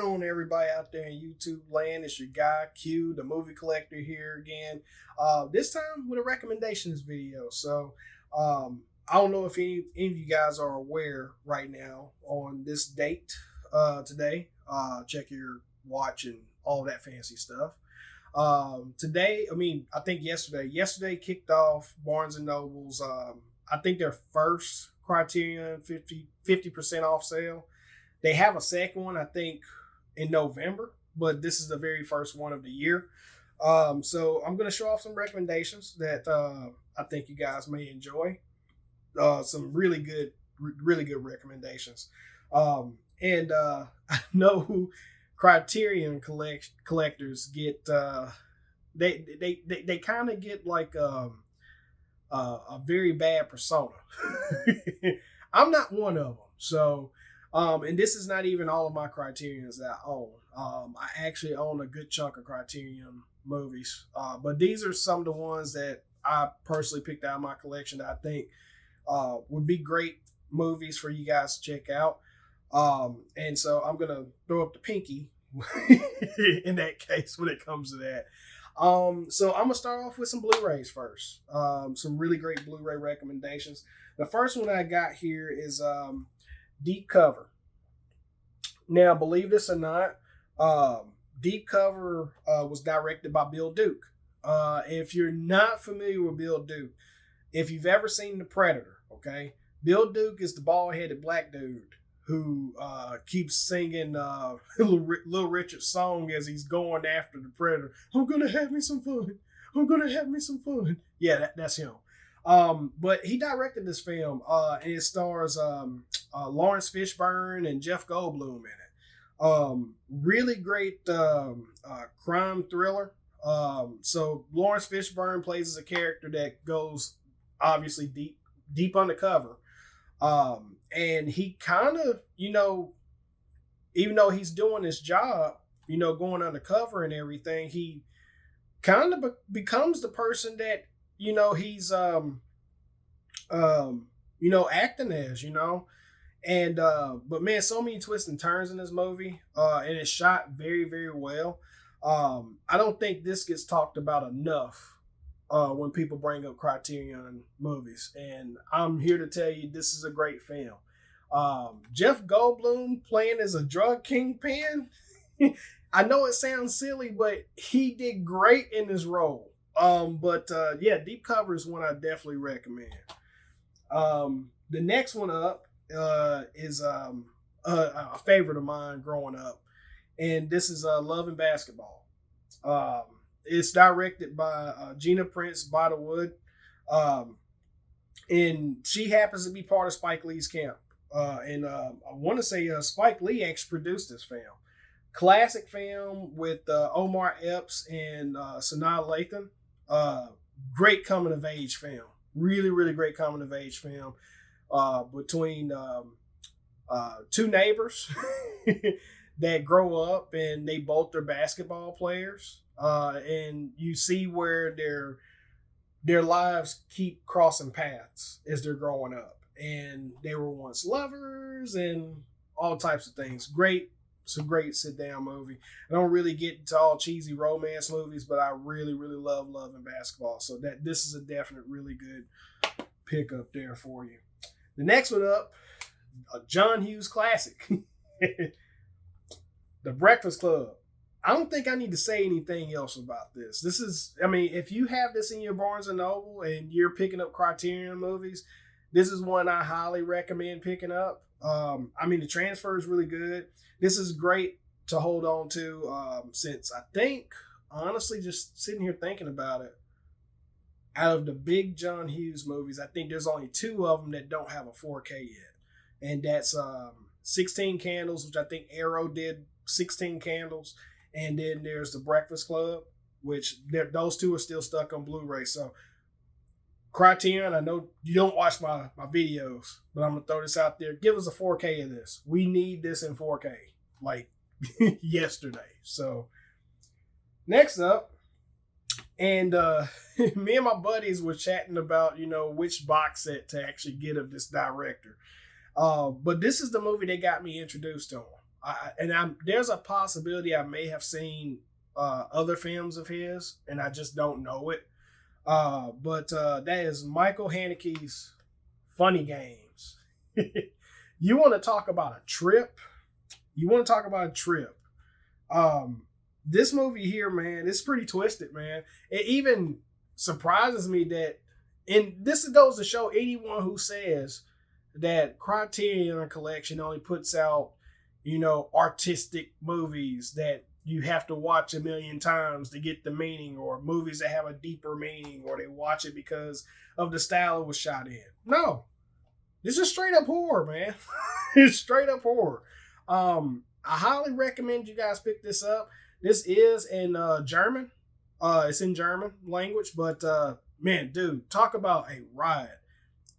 on, everybody out there in YouTube land? It's your guy Q, the movie collector, here again. This time with a recommendations video. I don't know if any of you guys are aware right now on this date today. Check your watch and all that fancy stuff. Today, I think yesterday kicked off Barnes and Noble's. I think their first Criterion 50% off sale. They have a second one, I think, in November, but this is the very first one of the year. So I'm going to show off some recommendations that I think you guys may enjoy. Some really good recommendations. I know who Criterion collectors get. They kind of get like a very bad persona. I'm not one of them, so. And this is not even all of my Criterions that I own. I actually own a good chunk of Criterion movies. But these are some of the ones that I personally picked out of my collection that I think would be great movies for you guys to check out. And so I'm going to throw up the pinky in that case when it comes to that. So I'm going to start off with some Blu-rays first. Some really great Blu-ray recommendations. The first one I got here is Deep Cover. Now, believe this or not, Deep Cover was directed by Bill Duke. If you're not familiar with Bill Duke, if you've ever seen The Predator, okay, Bill Duke is the bald-headed black dude who keeps singing Little Richard's song as he's going after the Predator. I'm gonna have me some fun. I'm gonna have me some fun. Yeah, that's him. But he directed this film, and it stars Lawrence Fishburne and Jeff Goldblum in it. Really great crime thriller. So Lawrence Fishburne plays as a character that goes obviously deep undercover. And he kind of, even though he's doing his job, going undercover and everything, he kind of becomes the person that he's acting as, and but man, so many twists and turns in this movie, and it's shot very, very well. I don't think this gets talked about enough when people bring up Criterion movies, and I'm here to tell you this is a great film. Jeff Goldblum playing as a drug kingpin. I know it sounds silly, but he did great in this role. Yeah, Deep Cover is one I definitely recommend. The next one up is a favorite of mine growing up, and this is Love and Basketball. It's directed by Gina Prince Bythewood, and she happens to be part of Spike Lee's camp. And I want to say Spike Lee actually produced this film. Classic film with Omar Epps and Sanaa Lathan. Great coming of age film. Really, really great coming of age film between two neighbors that grow up and they both are basketball players. And you see where their lives keep crossing paths as they're growing up. And they were once lovers and all types of things. It's a great sit-down movie. I don't really get into all cheesy romance movies, but I really, really love Love and Basketball. So this is a definite really good pick up there for you. The next one up, a John Hughes classic. The Breakfast Club. I don't think I need to say anything else about this. This is, if you have this in your Barnes & Noble and you're picking up Criterion movies, this is one I highly recommend picking up. The transfer is really good. This is great to hold on to since I think, honestly, just sitting here thinking about it, out of the big John Hughes movies, I think there's only two of them that don't have a 4K yet. And that's 16 Candles, which I think Arrow did 16 Candles. And then there's The Breakfast Club, which those two are still stuck on Blu-ray. So Criterion, I know you don't watch my videos, but I'm going to throw this out there. Give us a 4K of this. We need this in 4K, like yesterday. So next up, and me and my buddies were chatting about, which box set to actually get of this director. But this is the movie that got me introduced to him. There's a possibility I may have seen other films of his, and I just don't know it. But that is Michael Haneke's Funny Games. You want to talk about a trip? You want to talk about a trip? This movie here, man, it's pretty twisted, man. It even surprises me that, and this goes to show anyone who says that Criterion Collection only puts out, artistic movies that you have to watch a million times to get the meaning, or movies that have a deeper meaning, or they watch it because of the style it was shot in. No, this is straight up horror, man. It's straight up horror. I highly recommend you guys pick this up. This is in German. It's in German language, but man, dude, talk about a ride.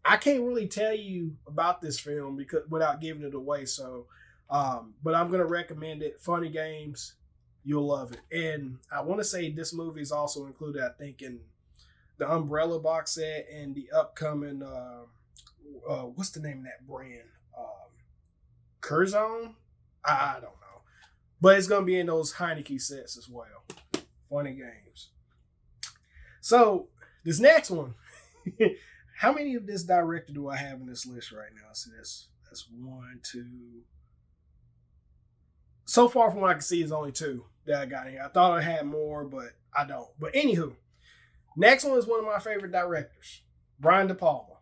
I can't really tell you about this film because without giving it away. So, but I'm gonna recommend it. Funny Games, you'll love it. And I want to say this movie is also included, I think, in the Umbrella box set and the upcoming what's the name of that brand? Curzon? I don't know, but it's gonna be in those Heineke sets as well. Funny Games. So this next one. How many of this director do I have in this list right now? So that's one, two. So far from what I can see, is only two that I got here. I thought I had more, but I don't. But anywho, next one is one of my favorite directors, Brian De Palma.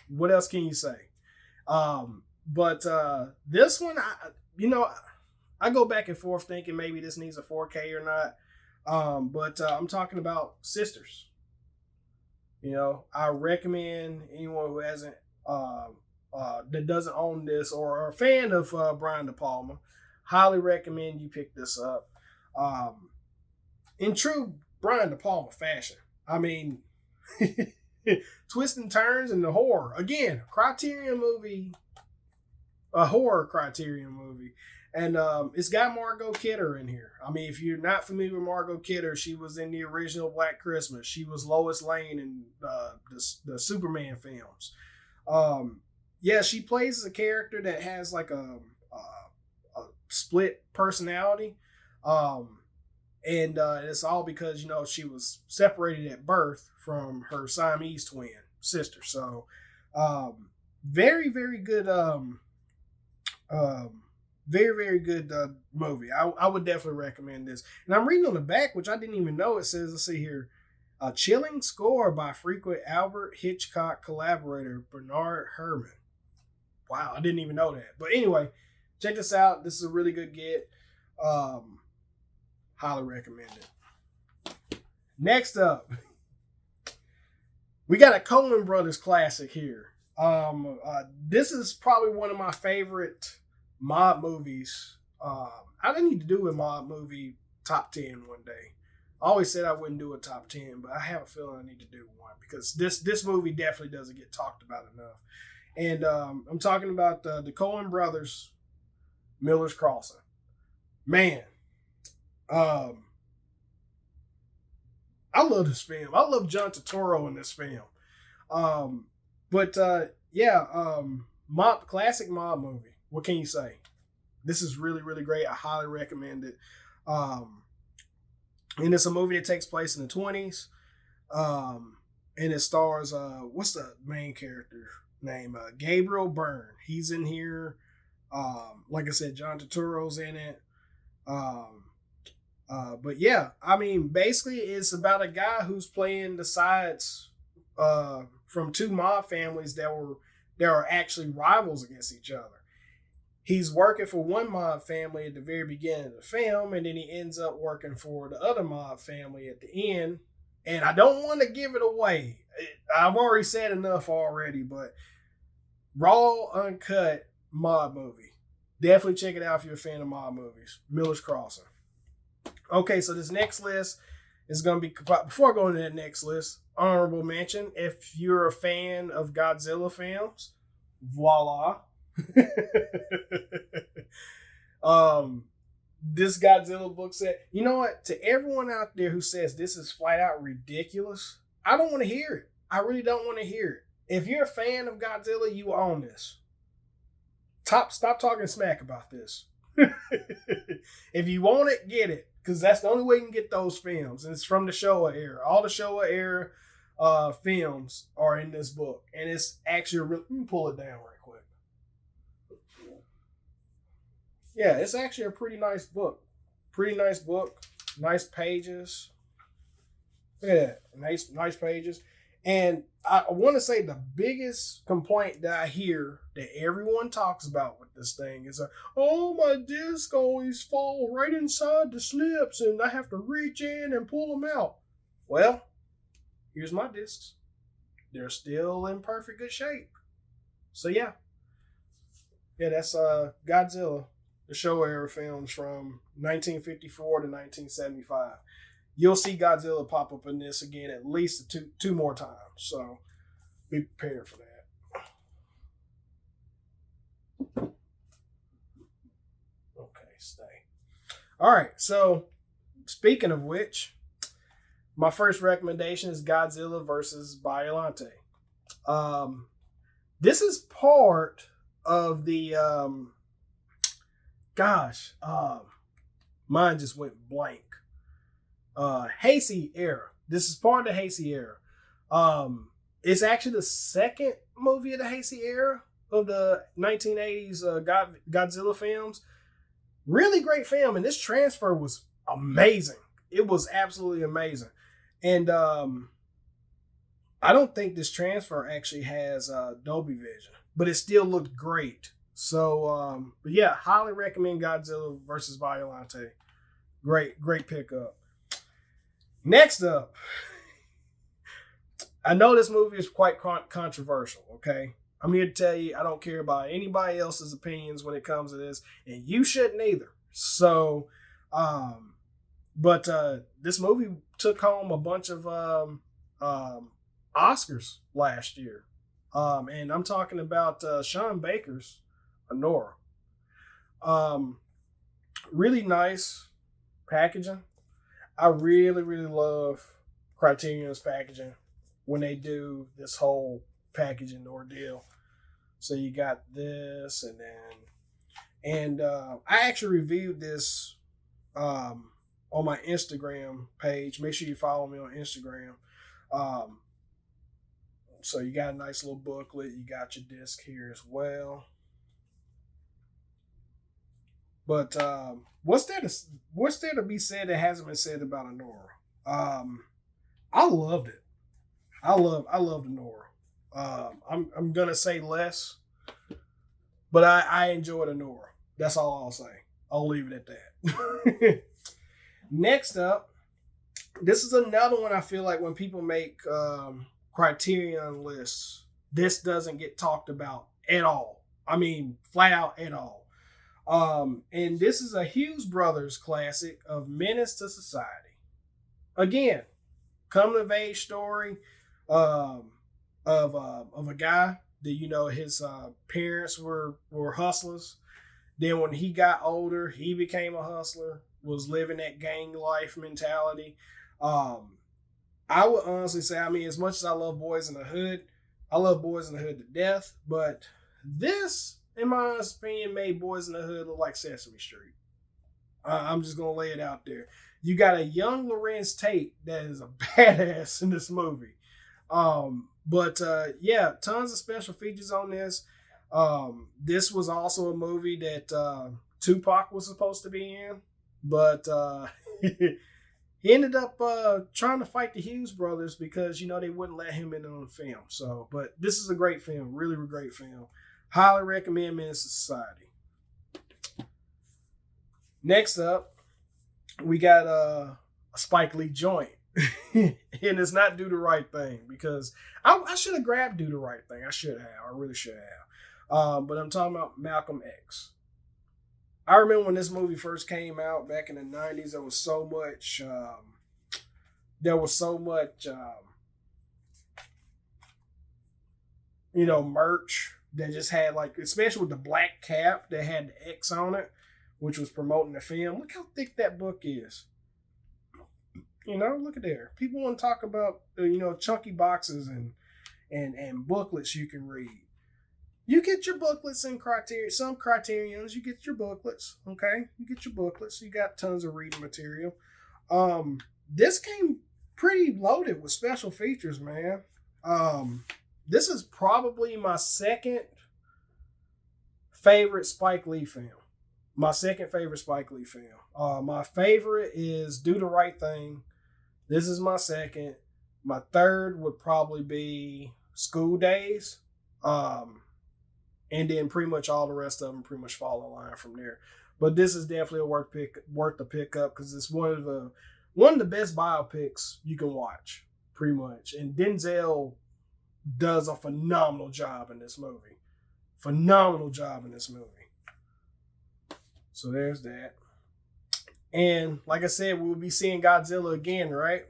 What else can you say? But this one, I go back and forth thinking maybe this needs a 4K or not. But I'm talking about Sisters. I recommend anyone who hasn't, that doesn't own this or are a fan of Brian De Palma, highly recommend you pick this up. In true Brian De Palma fashion, I mean, twists and turns and the horror. Again, Criterion movie, a horror Criterion movie. And it's got Margot Kidder in here. I mean, if you're not familiar with Margot Kidder, she was in the original Black Christmas. She was Lois Lane in the Superman films. She plays as a character that has like a split personality. And it's all because, she was separated at birth from her Siamese twin sister. So very, very good very, very good movie. I would definitely recommend this. And I'm reading on the back, which I didn't even know. It says, let's see here, a chilling score by frequent Albert Hitchcock collaborator Bernard Herrmann. Wow, I didn't even know that. But anyway, check this out. This is a really good get. Highly recommend it. Next up, we got a Coen Brothers classic here. This is probably one of my favorite mob movies. I didn't need to do a mob movie top 10 one day. I always said I wouldn't do a top 10, but I have a feeling I need to do one because this movie definitely doesn't get talked about enough. And I'm talking about the Coen Brothers, Miller's Crossing. Man, I love this film. I love John Turturro in this film. Classic mob movie. What can you say? This is really, really great. I highly recommend it. And it's a movie that takes place in the 20s. And it stars, what's the main character name? Gabriel Byrne. He's in here. Like I said, John Turturro's in it. But yeah, I mean, basically it's about a guy who's playing the sides from two mob families that are actually rivals against each other. He's working for one mob family at the very beginning of the film, and then he ends up working for the other mob family at the end. And I don't want to give it away. I've already said enough already, but raw, uncut mob movie. Definitely check it out if you're a fan of mob movies. Miller's Crossing. Okay, so this next list is going to be, before I go into that next list, honorable mention. If you're a fan of Godzilla films, voila. This Godzilla book set. You know what? To everyone out there who says this is flat out ridiculous, I don't want to hear it. I really don't want to hear it. If you're a fan of Godzilla, you own this. Stop talking smack about this. If you want it, get it, because that's the only way you can get those films, and it's from the Showa era. All the Showa era films are in this book, and it's actually let me pull it down right quick. Yeah, it's actually a pretty nice book. Pretty nice book. Nice pages. Look at that. Nice pages. And I want to say the biggest complaint that I hear that everyone talks about with this thing is, oh, my discs always fall right inside the slips and I have to reach in and pull them out. Well, here's my discs. They're still in perfect good shape. So yeah. Yeah, that's Godzilla, the Showa era films from 1954 to 1975. You'll see Godzilla pop up in this again at least two more times. So be prepared for that. Okay, stay. All right. So speaking of which, my first recommendation is Godzilla versus Biollante. This is part of the mine just went blank. Heisei era. This is part of the Heisei era. It's actually the second movie of the Heisei era of the 1980s Godzilla films. Really great film, and this transfer was amazing. It was absolutely amazing. And I don't think this transfer actually has Dolby Vision, but it still looked great. So, but yeah, highly recommend Godzilla versus Biollante. Great pickup. Next up, I know this movie is quite controversial, okay? I'm here to tell you I don't care about anybody else's opinions when it comes to this, and you shouldn't either. So, but this movie took home a bunch of Oscars last year. And I'm talking about Sean Baker's Honora. Really nice packaging. I really love Criterion's packaging when they do this whole packaging ordeal. So you got this, and I actually reviewed this on my Instagram page. Make sure you follow me on Instagram. So you got a nice little booklet. You got your disc here as well. But what's there to be said that hasn't been said about Honora? I loved it. I loved Honora. I'm gonna say less, but I enjoyed Honora. That's all I'll say. I'll leave it at that. Next up, this is another one I feel like when people make Criterion lists, this doesn't get talked about at all. I mean, flat out at all. And this is a Hughes Brothers classic of Menace to Society. Again, coming of age story of a guy that his parents were hustlers. Then when he got older, he became a hustler. Was living that gang life mentality. I would honestly say, I mean, as much as I love Boys in the Hood, I love Boys in the Hood to death. But this, in my honest opinion, made Boys in the Hood look like Sesame Street. I'm just going to lay it out there. You got a young Lorenz Tate that is a badass in this movie. But yeah, tons of special features on this. This was also a movie that Tupac was supposed to be in. But he ended up trying to fight the Hughes brothers because, they wouldn't let him in on the film. So, but this is a great film. Really great film. Highly recommend Menace to Society. Next up, we got a Spike Lee joint. And it's not Do the Right Thing because I should have grabbed Do the Right Thing. I should have. I really should have. But I'm talking about Malcolm X. I remember when this movie first came out back in the 90s, there was so much merch that just had, like, especially with the black cap that had the X on it, which was promoting the film. Look how thick that book is. Look at there. People want to talk about, chunky boxes and booklets you can read. You get your booklets in Criterion. Some Criterions, you get your booklets. Okay, you get your booklets. You got tons of reading material. This came pretty loaded with special features, man. This is probably my second favorite Spike Lee film. My second favorite Spike Lee film. My favorite is Do the Right Thing. This is my second. My third would probably be School Days. And then pretty much all the rest of them pretty much fall in line from there. But this is definitely worth the pick up because it's one of the best biopics you can watch, pretty much. And Denzel does a phenomenal job in this movie. Phenomenal job in this movie. So there's that. And like I said, we'll be seeing Godzilla again, right?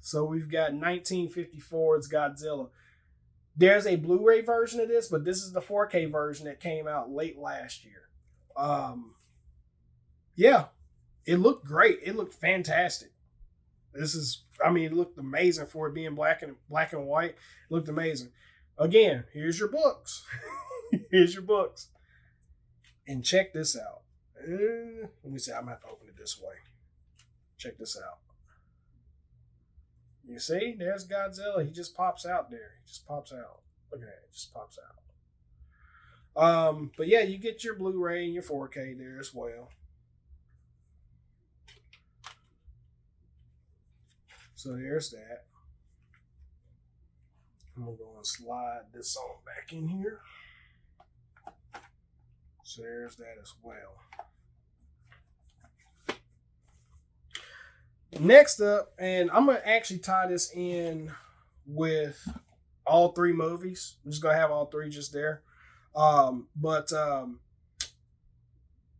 So we've got 1954's Godzilla. There's a Blu-ray version of this, but this is the 4K version that came out late last year. Yeah, it looked great. It looked fantastic. It looked amazing for it being black and white. It looked amazing. Again, here's your books. Here's your books. And check this out. Let me see. I'm going to have to open it this way. Check this out. You see? There's Godzilla. He just pops out there. He just pops out. Look at that. It just pops out. But yeah, you get your Blu-ray and your 4K there as well. So there's that. I'm going to go and slide this on back in here. So there's that as well. Next up, and I'm going to actually tie this in with all three movies. I'm just going to have all three just there. But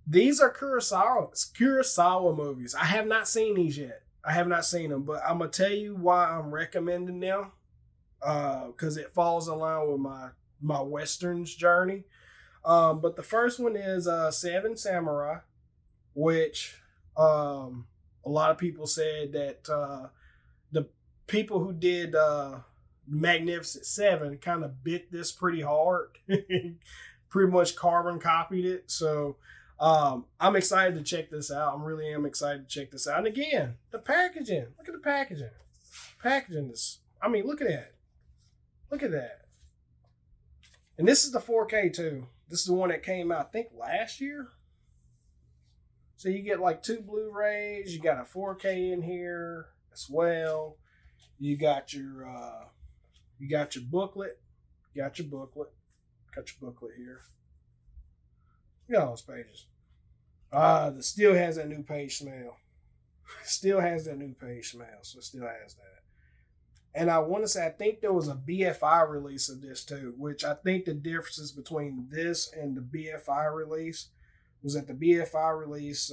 these are Kurosawa movies. I have not seen these yet. I have not seen them, but I'm going to tell you why I'm recommending them. Because it falls in line with my Westerns journey. But the first one is Seven Samurai, which a lot of people said that the people who did Magnificent Seven kind of bit this pretty hard, pretty much carbon copied it. So I'm excited to check this out. I really am excited to check this out. And again, the packaging. Look at the packaging. Packaging is, look at that. Look at that. And this is the 4K too. This is the one that came out, I think, last year. So you get like 2 Blu-rays. You got a 4K in here as well. You got your booklet. Got your booklet. Got your booklet here. You got all those pages. It still has that new page smell. Still has that new page smell. So it still has that. And I want to say, I think there was a BFI release of this too, which I think the differences between this and the BFI release was that the BFI release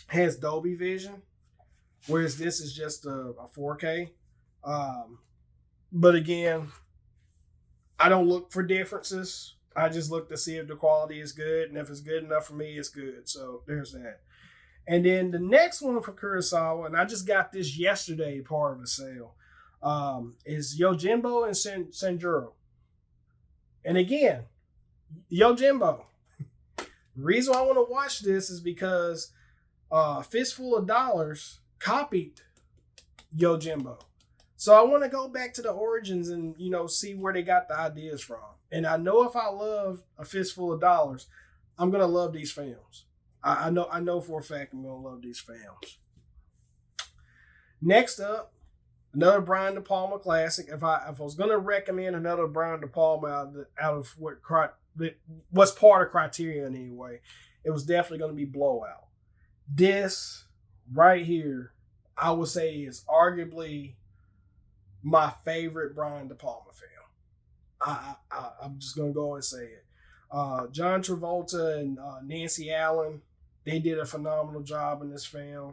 has Dolby Vision, whereas this is just a 4K. But again, I don't look for differences. I just look to see if the quality is good, and if it's good enough for me, it's good. So there's that. And then the next one for Kurosawa, and I just got this yesterday, part of the sale, is Yojimbo and Sanjuro. And again, Yojimbo. The reason why I want to watch this is because Fistful of Dollars copied Yojimbo. So I want to go back to the origins and, see where they got the ideas from. And I know if I love A Fistful of Dollars, I'm going to love these films. I know for a fact I'm going to love these films. Next up, another Brian De Palma classic. If I was going to recommend another Brian De Palma out of what's part of Criterion anyway, it was definitely going to be Blowout. This right here, I would say, is arguably my favorite Brian De Palma film. I'm just going to go and say it. John Travolta and Nancy Allen, they did a phenomenal job in this film.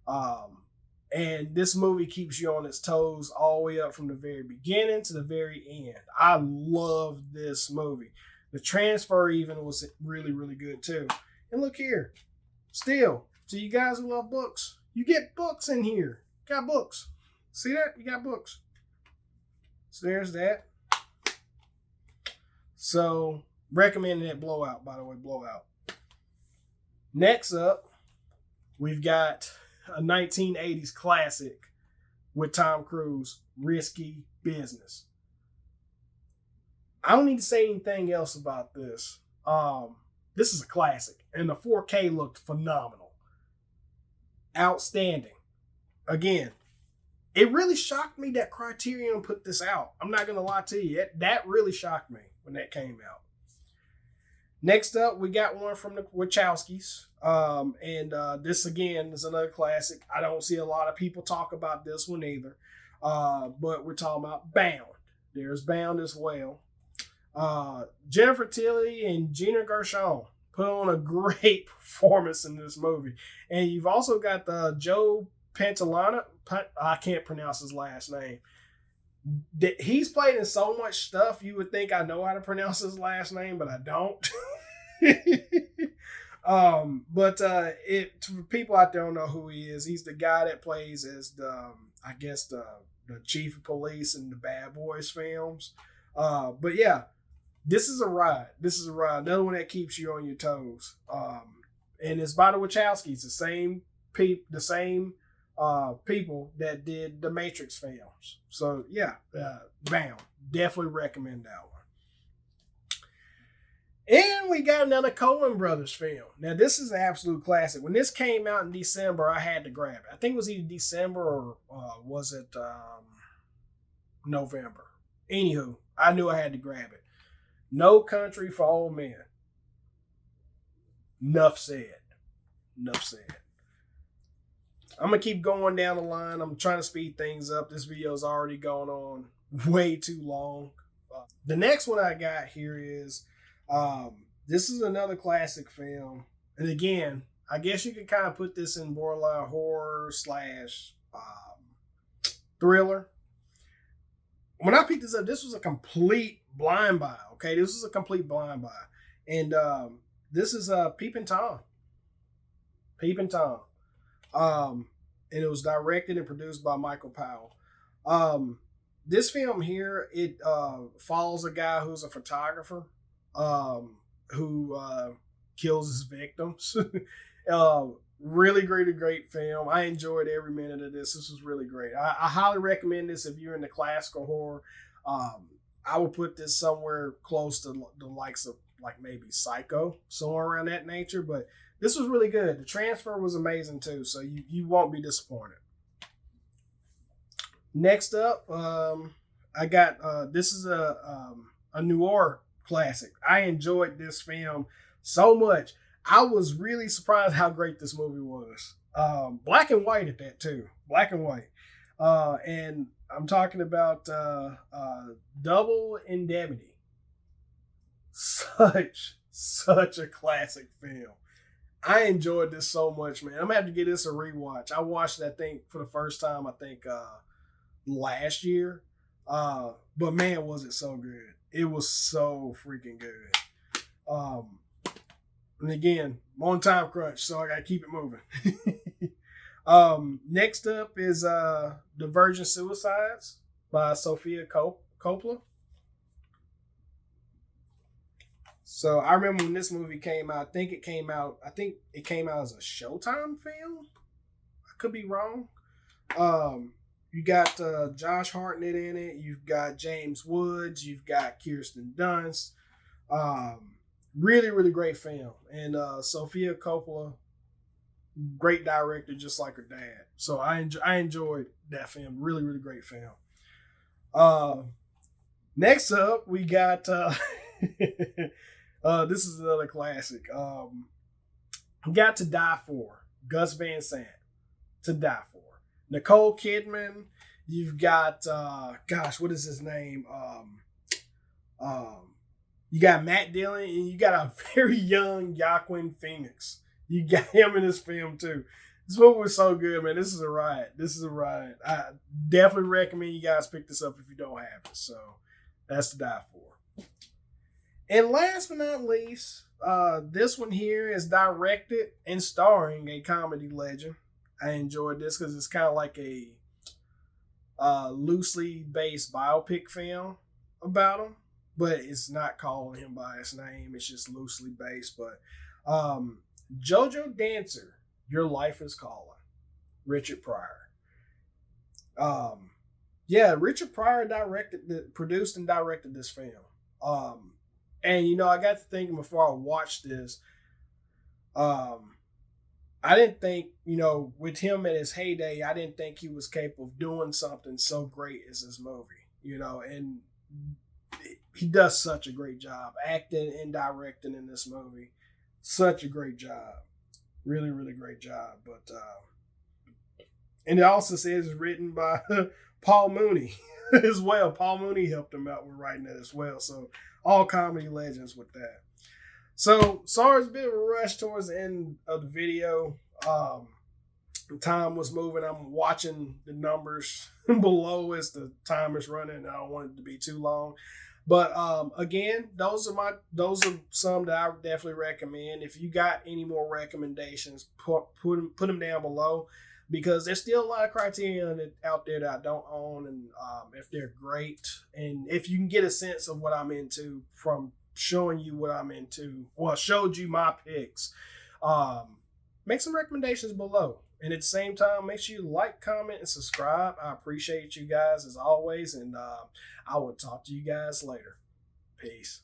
And this movie keeps you on its toes all the way up from the very beginning to the very end. I love this movie. The transfer even was really, really good too. And look here. Still, to you guys who love books, you get books in here. You got books. See that? You got books. So there's that. So recommending that Blowout, by the way, Blowout. Next up, we've got a 1980s classic with Tom Cruise, Risky Business. I don't need to say anything else about this. This is a classic, and the 4K looked phenomenal. Outstanding. Again, it really shocked me that Criterion put this out. I'm not going to lie to you. That really shocked me when that came out. Next up, we got one from the Wachowskis. This, again, is another classic. I don't see a lot of people talk about this one either. But we're talking about Bound. There's Bound as well. Jennifer Tilly and Gina Gershon put on a great performance in this movie. And you've also got Joe Pantoliano. I can't pronounce his last name. He's played in so much stuff, you would think I know how to pronounce his last name, but I don't. For people out there don't know who he is, he's the guy that plays as the chief of police in the Bad Boys films. But yeah, this is a ride. Another one that keeps you on your toes. And it's by the Wachowskis, the same people that did the Matrix films. So yeah, Bound. Definitely recommend that one. And we got another Coen Brothers film. Now this is an absolute classic. When this came out in December, I had to grab it. I think it was either December or was it November. Anywho, I knew I had to grab it. No Country for Old Men. Enough said. I'm going to keep going down the line. I'm trying to speed things up. This video's already gone on way too long. The next one I got here is, this is another classic film. And again, I guess you could kind of put this in borderline horror / thriller. When I picked this up, this was a complete blind buy. Okay, this was a complete blind buy. And this is Peep and Tom. And it was directed and produced by Michael Powell. This film here, it follows a guy who's a photographer who kills his victims. Really great film. I enjoyed every minute of this. This was really great. I highly recommend this if you're into classical horror. I would put this somewhere close to the likes of like maybe Psycho, somewhere around that nature. But this was really good. The transfer was amazing too, so you won't be disappointed. Next up, I got this is a noir classic. I enjoyed this film so much. I was really surprised how great this movie was. Black and white at that too. Black and white. And I'm talking about Double Indemnity. Such a classic film. I enjoyed this so much, man. I'm gonna have to give this a rewatch. I watched that thing for the first time, I think, last year. But man, was it so good. It was so freaking good. And again, I'm on time crunch, so I gotta keep it moving. Next up is The Virgin Suicides by Sofia Coppola. So I remember when this movie came out, I think it came out as a Showtime film. I could be wrong. You got Josh Hartnett in it. You've got James Woods. You've got Kirsten Dunst. Really great film. And Sofia Coppola, great director, just like her dad. So I enjoyed that film. Really great film. Next up, we got this is another classic. We got To Die For, Gus Van Sant, To Die For. Nicole Kidman. You've got what is his name? You got Matt Dillon, and you got a very young Joaquin Phoenix. You got him in this film too. This movie was so good, man. This is a ride. I definitely recommend you guys pick this up if you don't have it. So that's To Die For. And last but not least, this one here is directed and starring a comedy legend. I enjoyed this because it's kind of like a loosely based biopic film about him. but it's not calling him by his name. It's just loosely based. But Jojo Dancer, Your Life is Calling, Richard Pryor. Yeah, Richard Pryor produced and directed this film. And I got to thinking before I watched this. I didn't think, with him at his heyday, I didn't think he was capable of doing something so great as this movie. And he does such a great job acting and directing in this movie. Such a great job. Really, really great job. But and it also says it's written by Paul Mooney as well. Paul Mooney helped him out with writing it as well. So all comedy legends with that. So sorry, it's a bit of a rush towards the end of the video. Time was moving. I'm watching the numbers below as the time is running. I don't want it to be too long. But again, those are some that I would definitely recommend. If you got any more recommendations, put them down below, because there's still a lot of Criterion out there that I don't own, and if they're great, and if you can get a sense of what I'm into from showing you what I'm into, well, showed you my picks, make some recommendations below. And at the same time, make sure you like, comment, and subscribe. I appreciate you guys as always, and I will talk to you guys later. Peace.